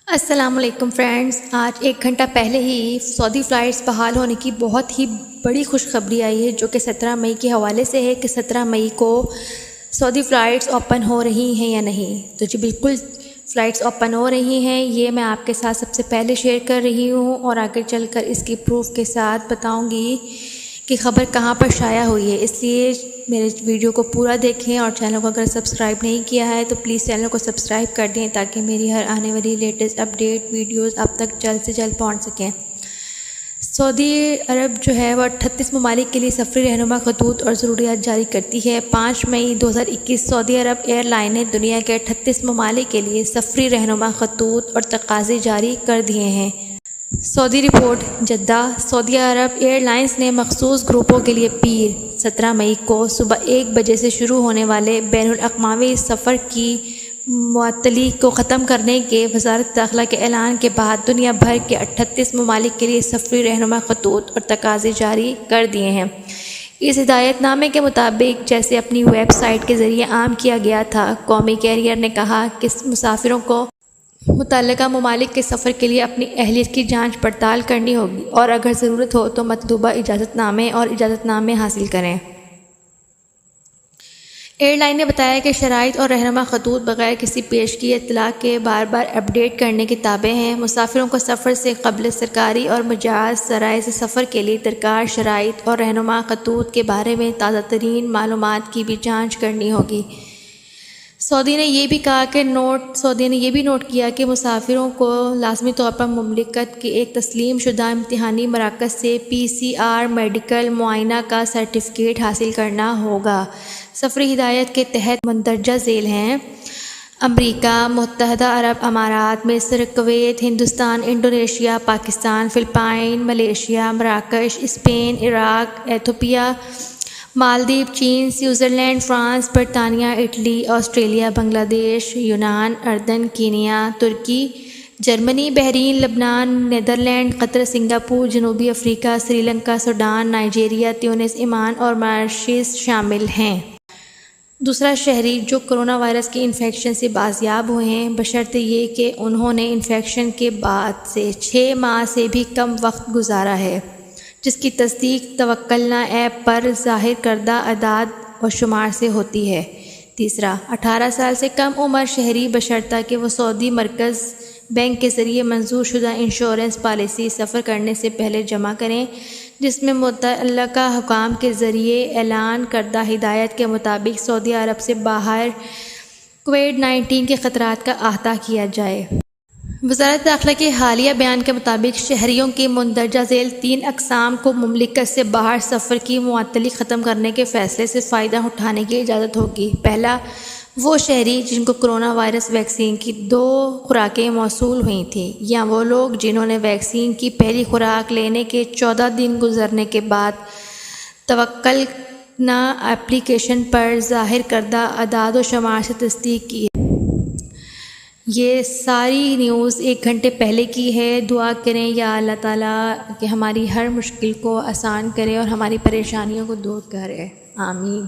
السلام علیکم فرینڈز، آج 1 گھنٹہ پہلے ہی سعودی فلائٹس بحال ہونے کی بہت ہی بڑی خوشخبری آئی ہے، جو کہ 17 مئی کے حوالے سے ہے کہ 17 مئی کو سعودی فلائٹس اوپن ہو رہی ہیں یا نہیں۔ تو جی بالکل فلائٹس اوپن ہو رہی ہیں، یہ میں آپ کے ساتھ سب سے پہلے شیئر کر رہی ہوں اور آگے چل کر اس کی پروف کے ساتھ بتاؤں گی کہ خبر کہاں پر شائع ہوئی ہے۔ اس لیے میرے ویڈیو کو پورا دیکھیں اور چینل کو اگر سبسکرائب نہیں کیا ہے تو پلیز چینل کو سبسکرائب کر دیں تاکہ میری ہر آنے والی لیٹسٹ اپڈیٹ ویڈیوز اب تک جلد سے جلد پہنچ سکیں۔ سعودی عرب جو ہے وہ 38 ممالک کے لیے سفری رہنما خطوط اور ضروریات جاری کرتی ہے۔ 5 مئی 2021 سعودی عرب ایئر لائن نے دنیا کے 38 ممالک کے لیے سفری رہنما خطوط اور تقاضے جاری کر دیے ہیں۔ سعودی رپورٹ جدہ سعودی عرب ایئر لائنز نے مخصوص گروپوں کے لیے پیر 17 مئی کو صبح 1 بجے سے شروع ہونے والے بین الاقوامی سفر کی معطلی کو ختم کرنے کے وزارت داخلہ کے اعلان کے بعد دنیا بھر کے 38 ممالک کے لیے سفری رہنما خطوط اور تقاضے جاری کر دیے ہیں۔ اس ہدایت نامے کے مطابق، جیسے اپنی ویب سائٹ کے ذریعے عام کیا گیا تھا، قومی کیریئر نے کہا کہ مسافروں کو متعلقہ ممالک کے سفر کے لیے اپنی اہلیت کی جانچ پڑتال کرنی ہوگی اور اگر ضرورت ہو تو مطلوبہ اجازت نامے حاصل کریں۔ ایئر لائن نے بتایا کہ شرائط اور رہنما خطوط بغیر کسی پیشگی اطلاع کے بار بار اپڈیٹ کرنے کے تابع ہیں۔ مسافروں کو سفر سے قبل سرکاری اور مجاز ذرائع سے سفر کے لیے درکار شرائط اور رہنما خطوط کے بارے میں تازہ ترین معلومات کی بھی جانچ کرنی ہوگی۔ سعودی نے یہ بھی نوٹ کیا کہ مسافروں کو لازمی طور پر مملکت کے ایک تسلیم شدہ امتحانی مراکز سے PCR میڈیکل معائنہ کا سرٹیفکیٹ حاصل کرنا ہوگا۔ سفری ہدایت کے تحت مندرجہ ذیل ہیں: امریکہ متحدہ عرب امارات، مصر، Kuwait, Hindustan, Indonesia, Pakistan, Philippines, Malaysia, مراکش، اسپین، عراق، ایتھوپیا، مالدیپ، چین، سوئٹزرلینڈ، فرانس، برطانیہ، اٹلی، آسٹریلیا، بنگلہ دیش، یونان، اردن، کینیا، ترکی، جرمنی، بحرین، لبنان، نیدرلینڈ، قطر، سنگاپور، جنوبی افریقہ، سری لنکا، سوڈان، نائجیریا، تیونس، عمان اور ماریشس شامل ہیں۔ دوسرا، شہری جو کرونا وائرس کی انفیکشن سے بازیاب ہوئے ہیں، بشرطِ یہ کہ انہوں نے انفیکشن کے بعد سے 6 ماہ سے بھی کم وقت گزارا ہے، جس کی تصدیق توکلنا ایپ پر ظاہر کردہ اعداد و شمار سے ہوتی ہے۔ تیسرا، 18 سال سے کم عمر شہری بشرطہ کہ وہ سعودی مرکز بینک کے ذریعے منظور شدہ انشورنس پالیسی سفر کرنے سے پہلے جمع کریں، جس میں متعلقہ حکام کے ذریعے اعلان کردہ ہدایت کے مطابق سعودی عرب سے باہر کووڈ-19 کے خطرات کا احاطہ کیا جائے۔ وزارت داخلہ کے حالیہ بیان کے مطابق شہریوں کی مندرجہ ذیل 3 اقسام کو مملکت سے باہر سفر کی معطلی ختم کرنے کے فیصلے سے فائدہ اٹھانے کی اجازت ہوگی۔ پہلا، وہ شہری جن کو کرونا وائرس ویکسین کی 2 خوراکیں موصول ہوئی تھیں، یا وہ لوگ جنہوں نے ویکسین کی پہلی خوراک لینے کے 14 دن گزرنے کے بعد توکلنا ایپلیکیشن پر ظاہر کردہ اعداد و شمار سے تصدیق کی ہے۔ یہ ساری نیوز 1 گھنٹے پہلے کی ہے۔ دعا کریں یا اللہ تعالیٰ کہ ہماری ہر مشکل کو آسان کرے اور ہماری پریشانیوں کو دور کرے، آمین۔